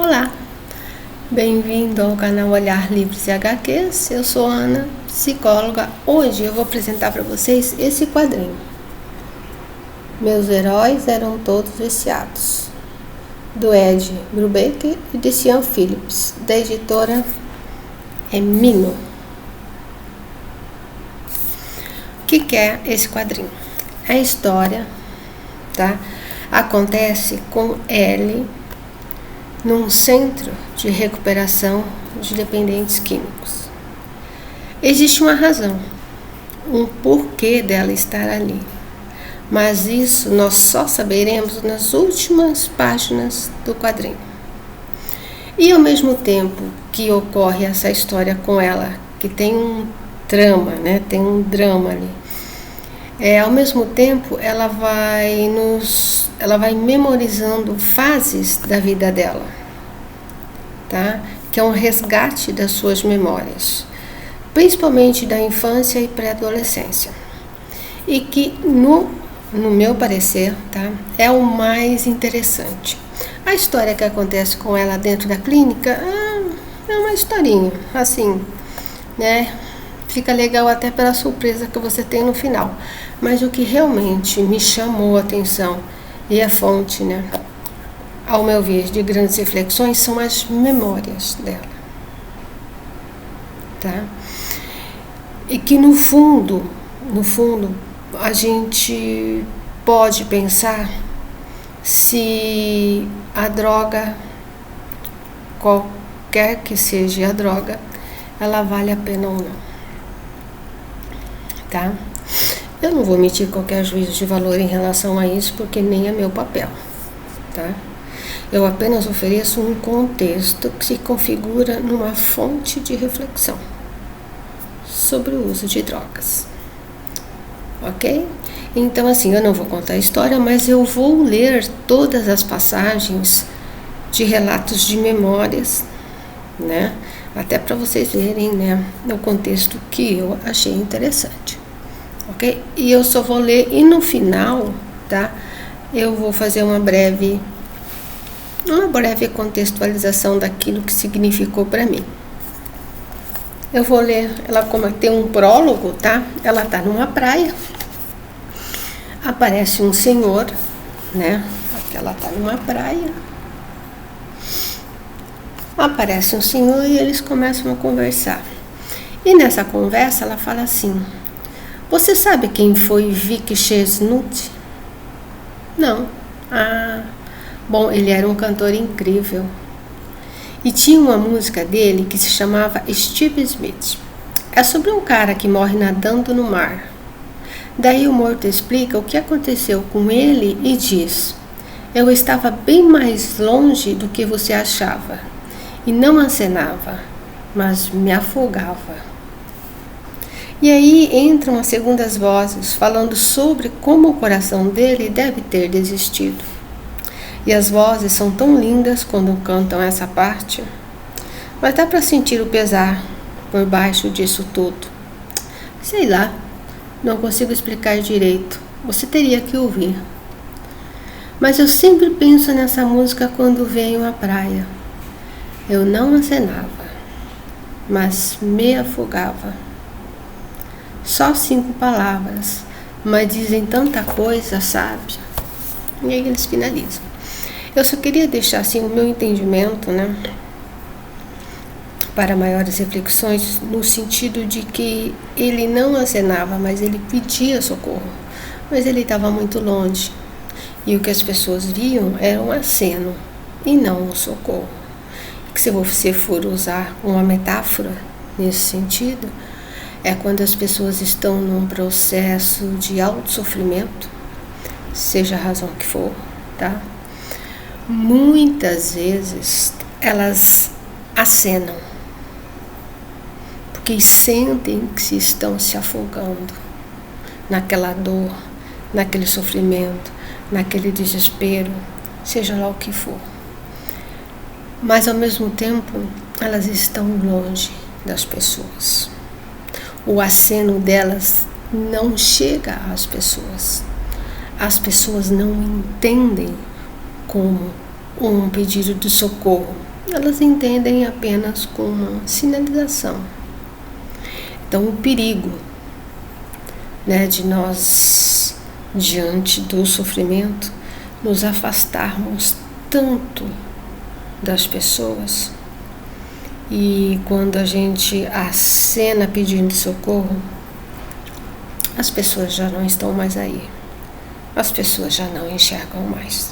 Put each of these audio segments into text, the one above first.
Olá, bem-vindo ao canal Olhar Livros e HQs. Eu sou Ana, psicóloga. Hoje eu vou apresentar para vocês esse quadrinho. Meus heróis eram todos viciados, do Ed Brubaker e de Sean Phillips, da editora Mino. O que é esse quadrinho? A história, tá? Acontece com Ellie num centro de recuperação de dependentes químicos. Existe uma razão, um porquê dela estar ali, mas isso nós só saberemos nas últimas páginas do quadrinho. E ao mesmo tempo que ocorre essa história com ela, que tem um trama, né? Tem um drama ali. Ao mesmo tempo ela vai memorizando fases da vida dela, tá? Que é um resgate das suas memórias, principalmente da infância e pré-adolescência, e que no meu parecer, tá? É o mais interessante. A história que acontece com ela dentro da clínica é uma historinha, assim, né? Fica legal até pela surpresa que você tem no final. Mas o que realmente me chamou a atenção e é fonte, né, ao meu ver, de grandes reflexões, são as memórias dela, tá? E que no fundo, a gente pode pensar se a droga, qualquer que seja a droga, ela vale a pena ou não, tá? Eu não vou emitir qualquer juízo de valor em relação a isso, porque nem é meu papel, tá? Eu apenas ofereço um contexto que se configura numa fonte de reflexão sobre o uso de drogas, ok? Então, assim, eu não vou contar a história, mas eu vou ler todas as passagens de relatos de memórias, né? Até para vocês verem, né, o contexto que eu achei interessante. Ok? E eu só vou ler e no final, tá? Eu vou fazer uma breve contextualização daquilo que significou para mim. Eu vou ler ela como tem um prólogo, tá? Ela tá numa praia. Aparece um senhor, né? Aqui ela tá numa praia. Aparece um senhor e eles começam a conversar. E nessa conversa ela fala assim: você sabe quem foi Vic Chesnutt? Não. Bom, ele era um cantor incrível. E tinha uma música dele que se chamava Steve Smith. É sobre um cara que morre nadando no mar. Daí o morto explica o que aconteceu com ele e diz: eu estava bem mais longe do que você achava. E não acenava, mas me afogava. E aí entram as segundas vozes falando sobre como o coração dele deve ter desistido. E as vozes são tão lindas quando cantam essa parte, mas dá para sentir o pesar por baixo disso tudo. Sei lá, não consigo explicar direito, você teria que ouvir. Mas eu sempre penso nessa música quando venho à praia. Eu não acenava, mas me afogava. Só 5 palavras, mas dizem tanta coisa, sabe? E aí eles finalizam. Eu só queria deixar assim o meu entendimento, né? Para maiores reflexões, no sentido de que ele não acenava, mas ele pedia socorro. Mas ele estava muito longe. E o que as pessoas viam era um aceno e não um socorro. E se você for usar uma metáfora nesse sentido, é quando as pessoas estão num processo de autossofrimento, seja a razão que for, tá? Muitas vezes elas acenam, porque sentem que se estão se afogando naquela dor, naquele sofrimento, naquele desespero, seja lá o que for. Mas ao mesmo tempo, elas estão longe das pessoas. O aceno delas não chega às pessoas. As pessoas não entendem como um pedido de socorro, elas entendem apenas como uma sinalização. Então, o perigo, de nós, diante do sofrimento, nos afastarmos tanto das pessoas, e quando a gente acena pedindo socorro, as pessoas já não estão mais aí, as pessoas já não enxergam mais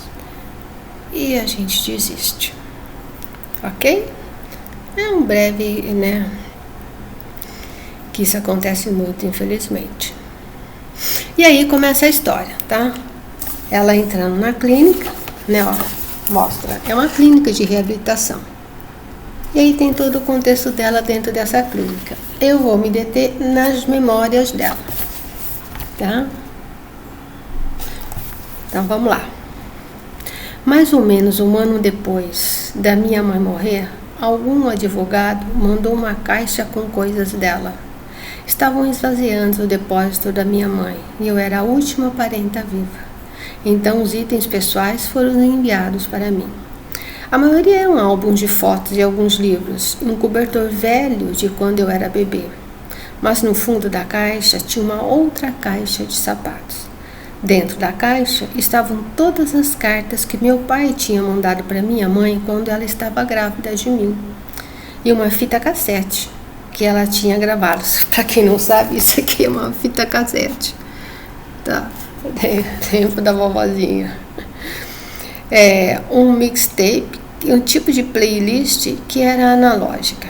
e a gente desiste, ok? É um breve, que isso acontece muito, infelizmente. E aí começa a história, tá? Ela entrando na clínica, mostra, é uma clínica de reabilitação. E aí tem todo o contexto dela dentro dessa clínica. Eu vou me deter nas memórias dela, tá? Então vamos lá. Mais ou menos um ano depois da minha mãe morrer, algum advogado mandou uma caixa com coisas dela. Estavam esvaziando o depósito da minha mãe e eu era a última parenta viva. Então os itens pessoais foram enviados para mim. A maioria eram álbuns de fotos e alguns livros, um cobertor velho de quando eu era bebê. Mas no fundo da caixa tinha uma outra caixa de sapatos. Dentro da caixa estavam todas as cartas que meu pai tinha mandado para minha mãe quando ela estava grávida de mim. E uma fita cassete que ela tinha gravado. Para quem não sabe, isso aqui é uma fita cassete. Tá? Tempo da vovozinha. Um mixtape, um tipo de playlist que era analógica.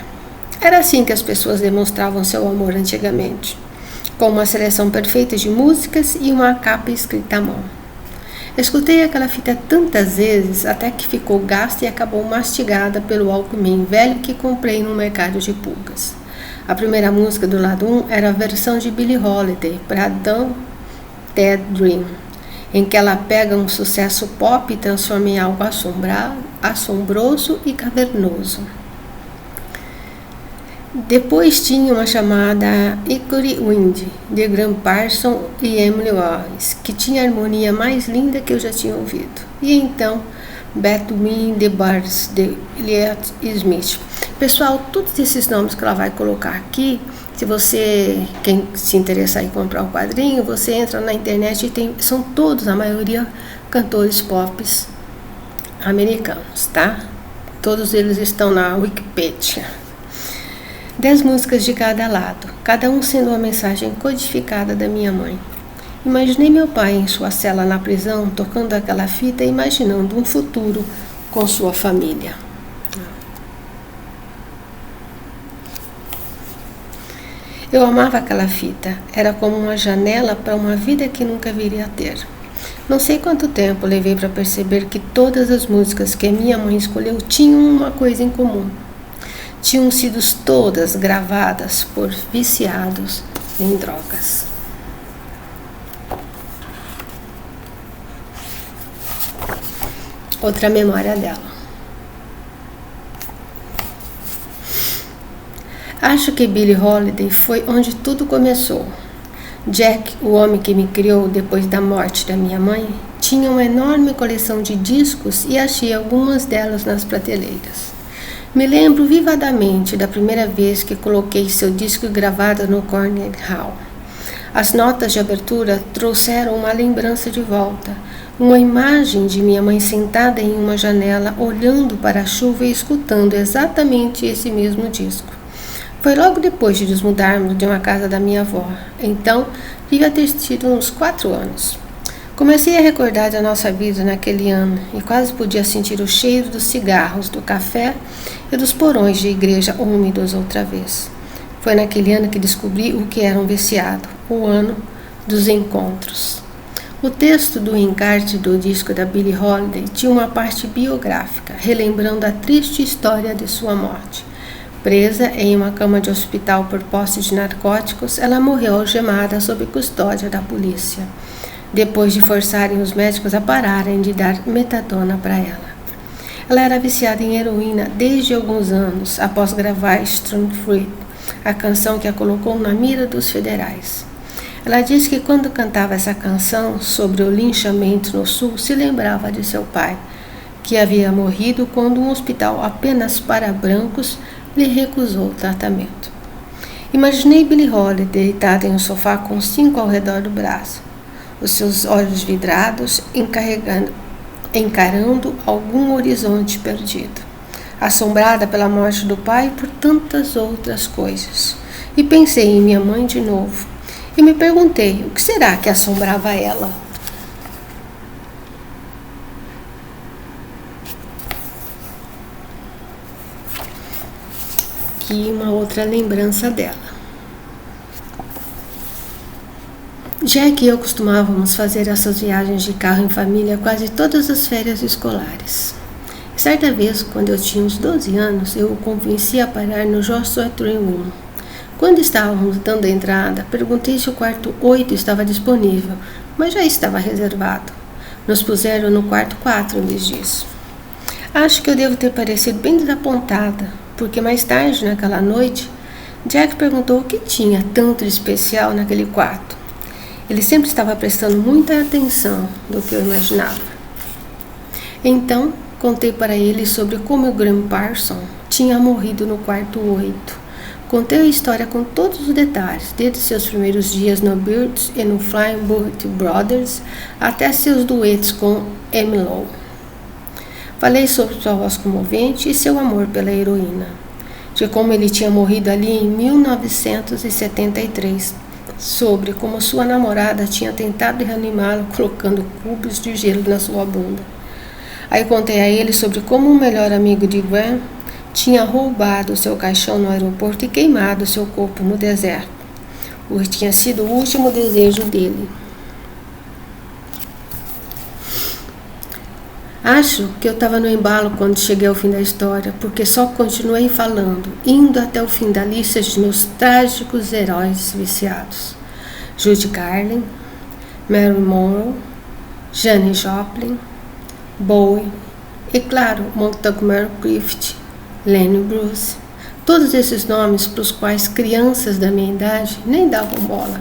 Era assim que as pessoas demonstravam seu amor antigamente, com uma seleção perfeita de músicas e uma capa escrita à mão. Escutei aquela fita tantas vezes até que ficou gasta e acabou mastigada pelo Walkman velho que comprei no mercado de pulgas. A primeira música do lado 1 era a versão de Billie Holiday para Don't That Dream, em que ela pega um sucesso pop e transforma em algo assombroso e cavernoso. Depois tinha uma chamada Hickory Wind, de Graham Parsons e Emily Wallace, que tinha a harmonia mais linda que eu já tinha ouvido. E então, Batman the Bars, de Elliott Smith. Pessoal, todos esses nomes que ela vai colocar aqui, quem se interessar em comprar o quadrinho, você entra na internet e são todos, a maioria, cantores pop americanos, tá? Todos eles estão na Wikipedia. 10 músicas de cada lado, cada um sendo uma mensagem codificada da minha mãe. Imaginei meu pai em sua cela na prisão, tocando aquela fita e imaginando um futuro com sua família. Eu amava aquela fita, era como uma janela para uma vida que nunca viria a ter. Não sei quanto tempo levei para perceber que todas as músicas que a minha mãe escolheu tinham uma coisa em comum. Tinham sido todas gravadas por viciados em drogas. Outra memória dela. Acho que Billie Holiday foi onde tudo começou. Jack, o homem que me criou depois da morte da minha mãe, tinha uma enorme coleção de discos e achei algumas delas nas prateleiras. Me lembro vivadamente da primeira vez que coloquei seu disco gravado no Cornell Hall. As notas de abertura trouxeram uma lembrança de volta, uma imagem de minha mãe sentada em uma janela, olhando para a chuva e escutando exatamente esse mesmo disco. Foi logo depois de nos mudarmos de uma casa da minha avó, então devia ter tido uns 4 anos. Comecei a recordar da nossa vida naquele ano e quase podia sentir o cheiro dos cigarros, do café e dos porões de igreja úmidos outra vez. Foi naquele ano que descobri o que era um viciado, o ano dos encontros. O texto do encarte do disco da Billie Holiday tinha uma parte biográfica, relembrando a triste história de sua morte. Presa em uma cama de hospital por posse de narcóticos, ela morreu algemada sob custódia da polícia, depois de forçarem os médicos a pararem de dar metadona para ela. Ela era viciada em heroína desde alguns anos, após gravar Strong Fruit, a canção que a colocou na mira dos federais. Ela disse que quando cantava essa canção sobre o linchamento no sul, se lembrava de seu pai, que havia morrido quando um hospital apenas para brancos lhe recusou o tratamento. Imaginei Billie Holiday deitada em um sofá com 5 ao redor do braço, os seus olhos vidrados encarando algum horizonte perdido, assombrada pela morte do pai e por tantas outras coisas. E pensei em minha mãe de novo, e me perguntei o que será que assombrava ela. Aqui uma outra lembrança dela. Jack e eu costumávamos fazer essas viagens de carro em família quase todas as férias escolares. Certa vez, quando eu tinha uns 12 anos, eu o convenci a parar no Joshua Tree Room. Quando estávamos dando a entrada, perguntei se o quarto 8 estava disponível, mas já estava reservado. Nos puseram no quarto 4 em vez disso. Acho que eu devo ter parecido bem desapontada, porque mais tarde, naquela noite, Jack perguntou o que tinha tanto de especial naquele quarto. Ele sempre estava prestando muita atenção do que eu imaginava. Então, contei para ele sobre como o Graham Parsons tinha morrido no quarto 8. Contei a história com todos os detalhes, desde seus primeiros dias no Byrds e no Flying Burrito Brothers, até seus duetos com Amy Lowe. Falei sobre sua voz comovente e seu amor pela heroína, de como ele tinha morrido ali em 1973, sobre como sua namorada tinha tentado reanimá-lo colocando cubos de gelo na sua bunda. Aí contei a ele sobre como o melhor amigo de Gwen tinha roubado seu caixão no aeroporto e queimado seu corpo no deserto. Tinha sido o último desejo dele. Acho que eu estava no embalo quando cheguei ao fim da história, porque só continuei falando, indo até o fim da lista de meus trágicos heróis viciados. Judy Garland, Marilyn Monroe, Janis Joplin, Bowie e, claro, Montgomery Clift, Lenny Bruce. Todos esses nomes para os quais crianças da minha idade nem davam bola.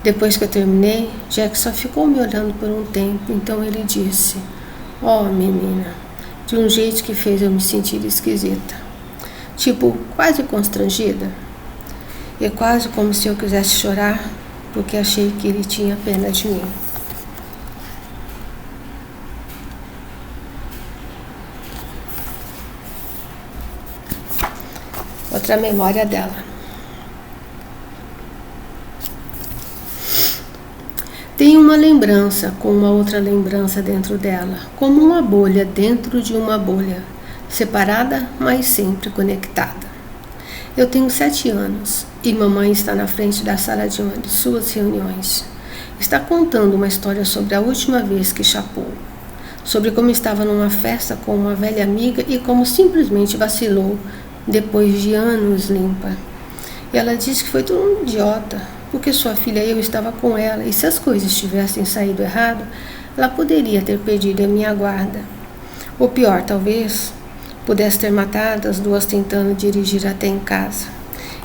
Depois que eu terminei, Jack só ficou me olhando por um tempo, então ele disse: "Oh, menina", de um jeito que fez eu me sentir esquisita. Tipo, quase constrangida. E quase como se eu quisesse chorar, porque achei que ele tinha pena de mim. Outra memória dela. Tem uma lembrança com uma outra lembrança dentro dela, como uma bolha dentro de uma bolha, separada, mas sempre conectada. Eu tenho 7 anos e mamãe está na frente da sala de suas reuniões. Está contando uma história sobre a última vez que chapou, sobre como estava numa festa com uma velha amiga e como simplesmente vacilou depois de anos limpa. E ela disse que foi tudo um idiota, porque sua filha e eu estava com ela, e se as coisas tivessem saído errado, ela poderia ter perdido a minha guarda. Ou pior, talvez, pudesse ter matado as duas tentando dirigir até em casa.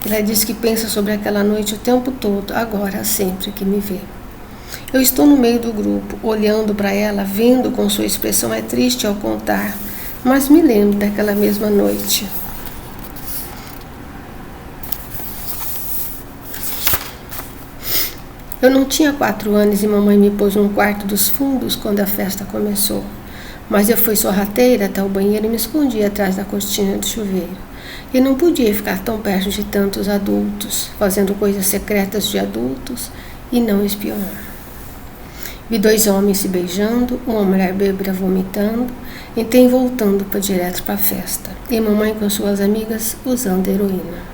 Ela disse que pensa sobre aquela noite o tempo todo, agora, sempre que me vê. Eu estou no meio do grupo, olhando para ela, vendo como sua expressão é triste ao contar, mas me lembro daquela mesma noite. Eu não tinha 4 anos e mamãe me pôs num quarto dos fundos quando a festa começou. Mas eu fui sorrateira até o banheiro e me escondi atrás da cortina do chuveiro. E não podia ficar tão perto de tantos adultos, fazendo coisas secretas de adultos e não espionar. Vi 2 homens se beijando, uma mulher bêbada vomitando, então voltando direto para a festa. E mamãe com suas amigas usando heroína.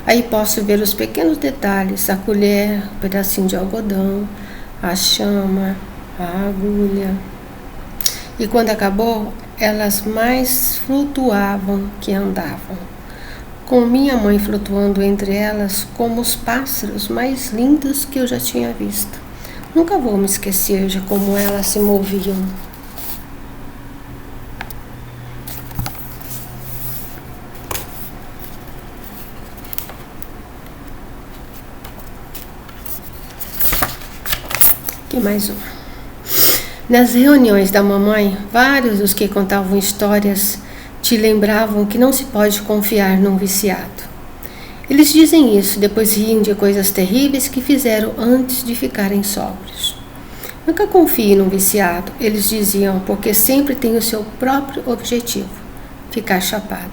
Aí posso ver os pequenos detalhes, a colher, o pedacinho de algodão, a chama, a agulha. E quando acabou, elas mais flutuavam que andavam, com minha mãe flutuando entre elas como os pássaros mais lindos que eu já tinha visto. Nunca vou me esquecer de como elas se moviam. Aqui mais uma. Nas reuniões da mamãe, vários dos que contavam histórias te lembravam que não se pode confiar num viciado. Eles dizem isso, depois riem de coisas terríveis que fizeram antes de ficarem sóbrios. Nunca confie num viciado, eles diziam, porque sempre tem o seu próprio objetivo, ficar chapado.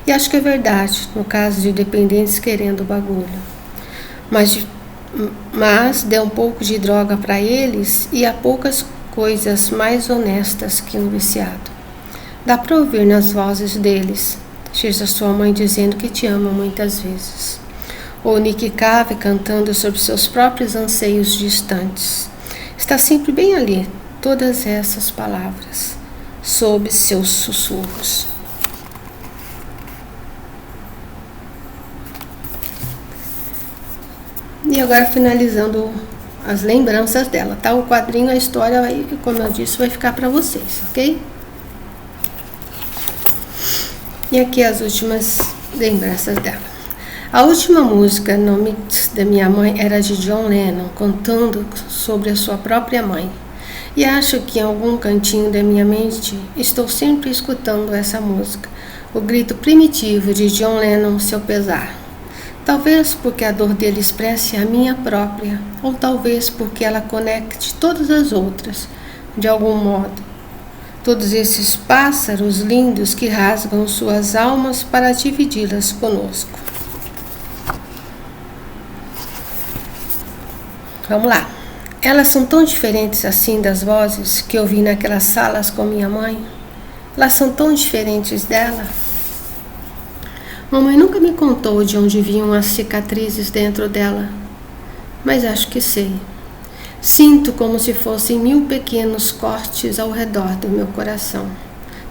E acho que é verdade, no caso de dependentes querendo o bagulho. Mas dê um pouco de droga para eles e há poucas coisas mais honestas que um viciado. Dá para ouvir nas vozes deles, seja sua mãe dizendo que te ama muitas vezes, ou Nick Cave cantando sobre seus próprios anseios distantes. Está sempre bem ali, todas essas palavras, sob seus sussurros. E agora finalizando as lembranças dela, tá? O quadrinho, a história, como eu disse, vai ficar para vocês, ok? E aqui as últimas lembranças dela. A última música no mix da minha mãe era de John Lennon, contando sobre a sua própria mãe. E acho que em algum cantinho da minha mente estou sempre escutando essa música, o grito primitivo de John Lennon, seu pesar. Talvez porque a dor dele expresse a minha própria, ou talvez porque ela conecte todas as outras, de algum modo. Todos esses pássaros lindos que rasgam suas almas para dividi-las conosco. Vamos lá. Elas são tão diferentes assim das vozes que eu vi naquelas salas com minha mãe. Elas são tão diferentes dela. Mamãe nunca me contou de onde vinham as cicatrizes dentro dela, mas acho que sei. Sinto como se fossem 1000 pequenos cortes ao redor do meu coração.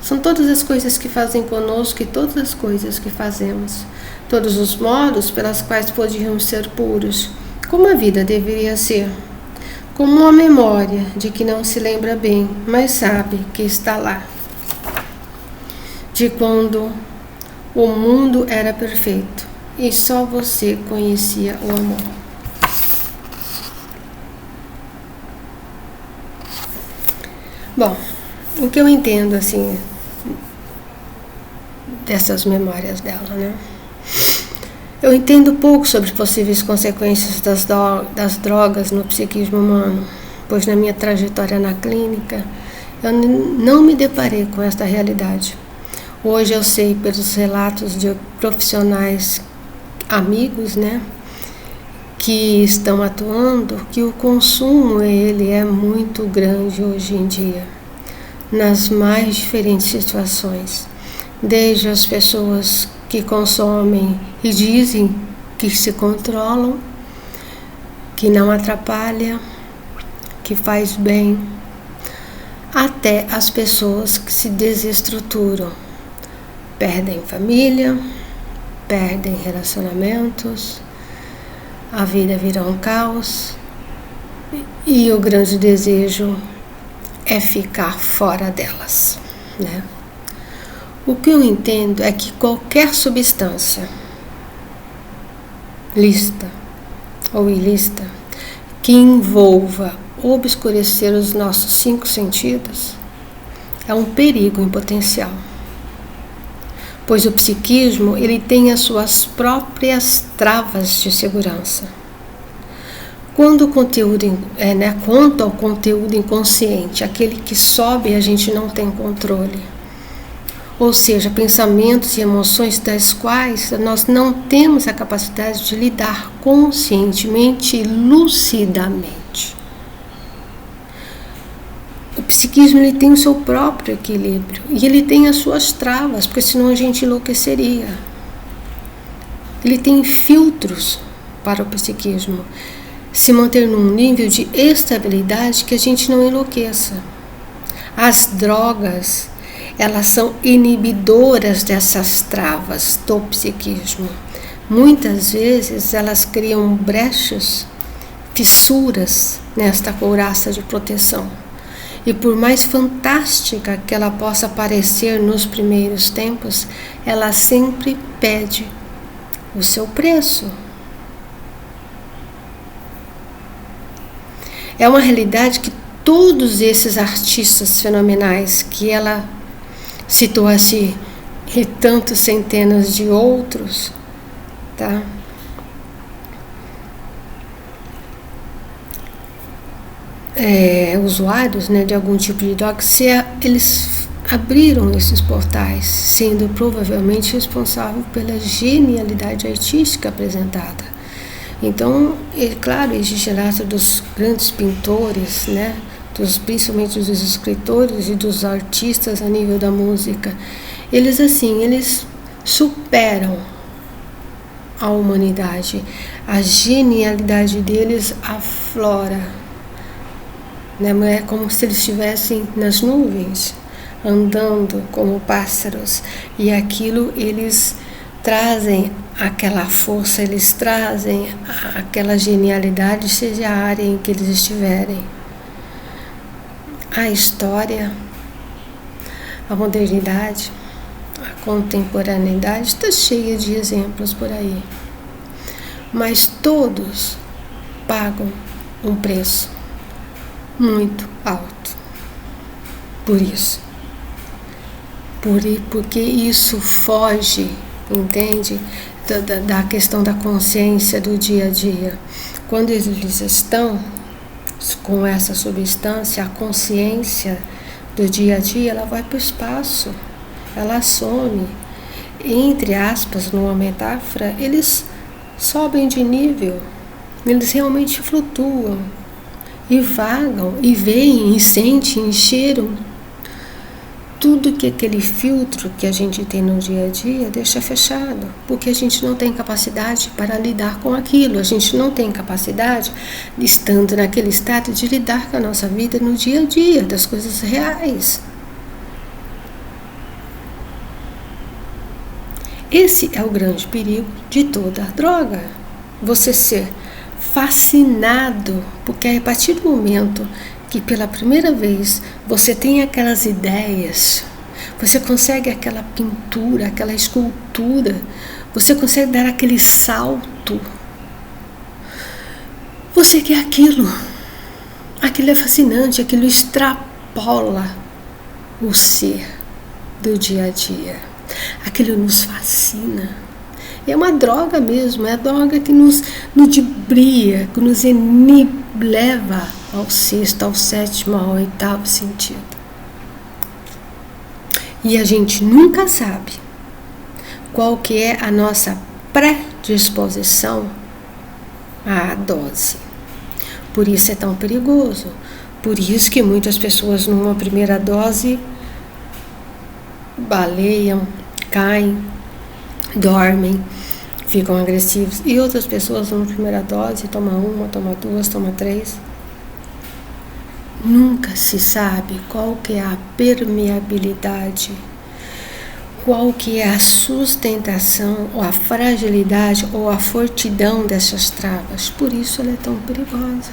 São todas as coisas que fazem conosco e todas as coisas que fazemos. Todos os modos pelas quais podíamos ser puros, como a vida deveria ser. Como uma memória de que não se lembra bem, mas sabe que está lá. De quando o mundo era perfeito e só você conhecia o amor. Bom, o que eu entendo assim dessas memórias dela, né? Eu entendo pouco sobre possíveis consequências das drogas no psiquismo humano, pois na minha trajetória na clínica eu não me deparei com esta realidade. Hoje eu sei pelos relatos de profissionais amigos, né, que estão atuando, que o consumo ele é muito grande hoje em dia, nas mais diferentes situações, desde as pessoas que consomem e dizem que se controlam, que não atrapalha, que faz bem, até as pessoas que se desestruturam. Perdem família, perdem relacionamentos, a vida vira um caos e o grande desejo é ficar fora delas, né? O que eu entendo é que qualquer substância, lícita ou ilícita, que envolva obscurecer os nossos 5 sentidos, é um perigo em potencial. Pois o psiquismo ele tem as suas próprias travas de segurança. Quanto ao conteúdo inconsciente, aquele que sobe e a gente não tem controle, ou seja, pensamentos e emoções das quais nós não temos a capacidade de lidar conscientemente e lucidamente. O psiquismo ele tem o seu próprio equilíbrio e ele tem as suas travas, porque senão a gente enlouqueceria. Ele tem filtros para o psiquismo se manter num nível de estabilidade que a gente não enlouqueça. As drogas, elas são inibidoras dessas travas do psiquismo. Muitas vezes elas criam brechas, fissuras nesta couraça de proteção. E por mais fantástica que ela possa parecer nos primeiros tempos, ela sempre pede o seu preço. É uma realidade que todos esses artistas fenomenais que ela citou assim, e tantas centenas de outros, tá? Usuários, né, de algum tipo de droga, eles abriram esses portais, sendo provavelmente responsável pela genialidade artística apresentada. Então, claro, existe relato dos grandes pintores, né, principalmente dos escritores e dos artistas a nível da música. Eles superam a humanidade. A genialidade deles aflora, né? É como se eles estivessem nas nuvens, andando como pássaros, e aquilo eles trazem aquela força, eles trazem aquela genialidade, seja a área em que eles estiverem. A história, a modernidade, a contemporaneidade está cheia de exemplos por aí, mas todos pagam um preço muito alto por isso, porque isso foge, entende, da questão da consciência do dia a dia. Quando eles estão com essa substância, a consciência do dia a dia, ela vai para o espaço, ela some. Entre aspas, numa metáfora, eles sobem de nível, eles realmente flutuam e vagam e veem e sentem e cheiram tudo que aquele filtro que a gente tem no dia a dia deixa fechado, porque a gente não tem capacidade para lidar com aquilo, a gente não tem capacidade, estando naquele estado, de lidar com a nossa vida no dia a dia, das coisas reais. Esse é o grande perigo de toda a droga, você ser fascinado, porque a partir do momento que pela primeira vez você tem aquelas ideias, você consegue aquela pintura, aquela escultura, você consegue dar aquele salto, você quer aquilo é fascinante, aquilo extrapola o ser do dia a dia, aquilo nos fascina. É uma droga mesmo, é a droga que nos ludibriia, que nos leva ao sexto, ao sétimo, ao oitavo sentido. E a gente nunca sabe qual que é a nossa predisposição à dose. Por isso é tão perigoso. Por isso que muitas pessoas numa primeira dose baleiam, caem, dormem, ficam agressivos, e outras pessoas numa primeira dose tomam uma, tomam duas, tomam três. Nunca se sabe qual que é a permeabilidade, qual que é a sustentação, ou a fragilidade, ou a fortidão dessas travas. Por isso ela é tão perigosa.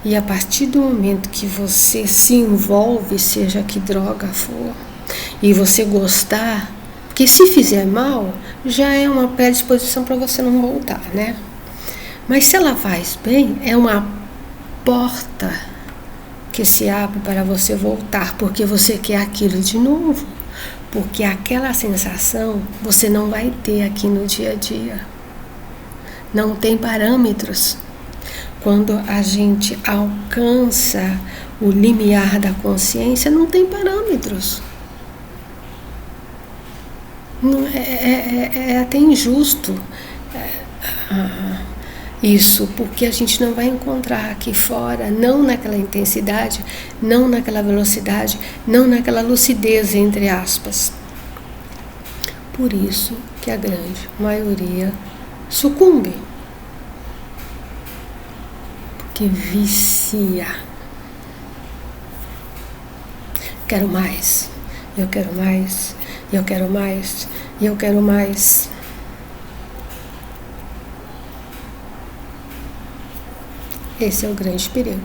E a partir do momento que você se envolve, seja que droga for, e você gostar, porque se fizer mal, já é uma predisposição para você não voltar, né? Mas se ela faz bem, é uma porta que se abre para você voltar, porque você quer aquilo de novo, porque aquela sensação você não vai ter aqui no dia a dia. Não tem parâmetros. Quando a gente alcança o limiar da consciência, não tem parâmetros. É até injusto isso, porque a gente não vai encontrar aqui fora, não naquela intensidade, não naquela velocidade, não naquela lucidez, entre aspas. Por isso que a grande maioria sucumbe, porque vicia. Quero mais, eu quero mais, eu quero mais, e eu quero mais. Esse é o grande perigo.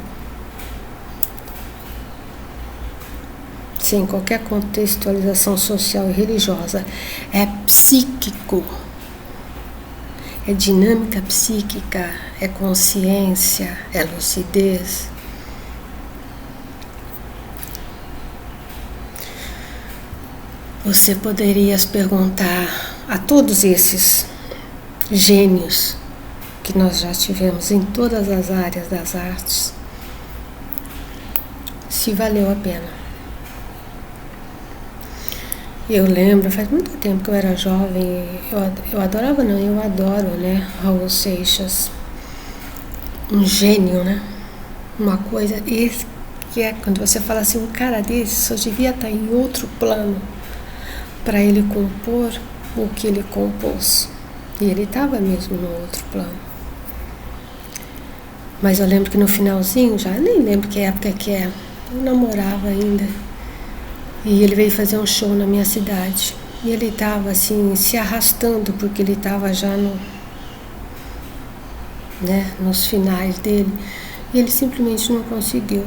Sem qualquer contextualização social e religiosa. É psíquico. é dinâmica psíquica, é consciência, é lucidez. Você poderia perguntar a todos esses gênios que nós já tivemos em todas as áreas das artes, se valeu a pena. Eu lembro, faz muito tempo que eu era jovem, eu adorava, não, eu adoro, né, Raul Seixas, um gênio, né, uma coisa, esse que é quando você fala assim, um cara desse só devia estar em outro plano para ele compor o que ele compôs, e ele estava mesmo no outro plano. Mas eu lembro que no finalzinho, já nem lembro que época que é, eu namorava ainda, e ele veio fazer um show na minha cidade. E ele estava assim, se arrastando, porque ele estava já nos finais dele. E ele simplesmente não conseguiu.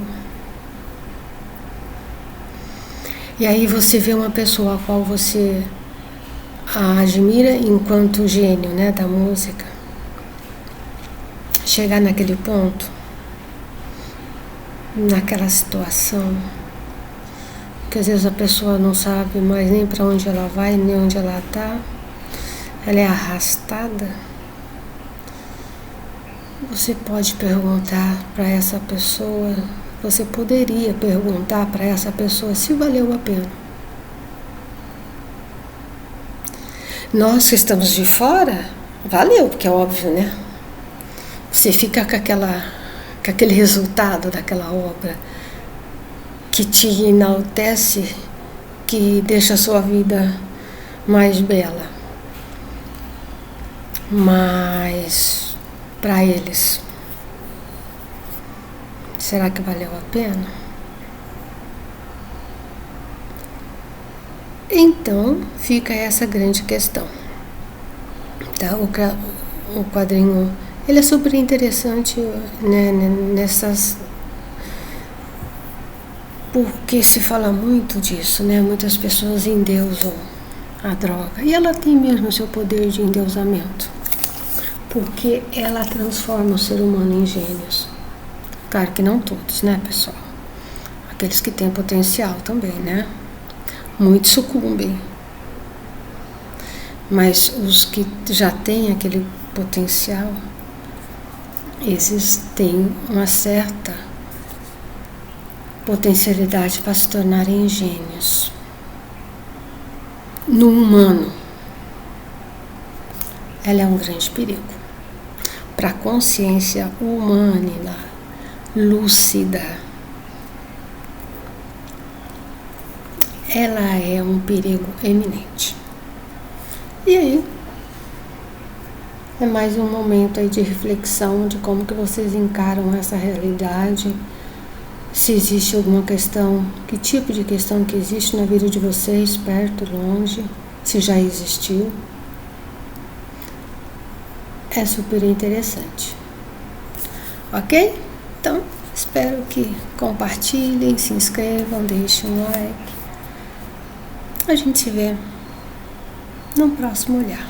E aí você vê uma pessoa a qual você admira enquanto gênio, né, da música. Chegar naquele ponto, naquela situação, que às vezes a pessoa não sabe mais nem para onde ela vai, nem onde ela está, ela é arrastada. Você pode perguntar para essa pessoa, você poderia perguntar para essa pessoa se valeu a pena. Nós que estamos de fora, valeu, porque é óbvio, né? Você fica com aquele resultado daquela obra que te enaltece, que deixa a sua vida mais bela. Mas para eles, será que valeu a pena? Então fica essa grande questão. Tá? O quadrinho, ele é super interessante, né, nessas, porque se fala muito disso, né? Muitas pessoas endeusam a droga, e ela tem mesmo o seu poder de endeusamento, porque ela transforma o ser humano em gênios. Claro que não todos, né, pessoal? Aqueles que têm potencial também, né? Muitos sucumbem. Mas os que já têm aquele potencial, esses têm uma certa potencialidade para se tornarem gênios. No humano, ela é um grande perigo para a consciência humana, lúcida. Ela é um perigo eminente. E aí, é mais um momento aí de reflexão de como que vocês encaram essa realidade, se existe alguma questão, que tipo de questão que existe na vida de vocês, perto, longe, se já existiu. É super interessante. Ok? Então, espero que compartilhem, se inscrevam, deixem um like. A gente se vê no próximo olhar.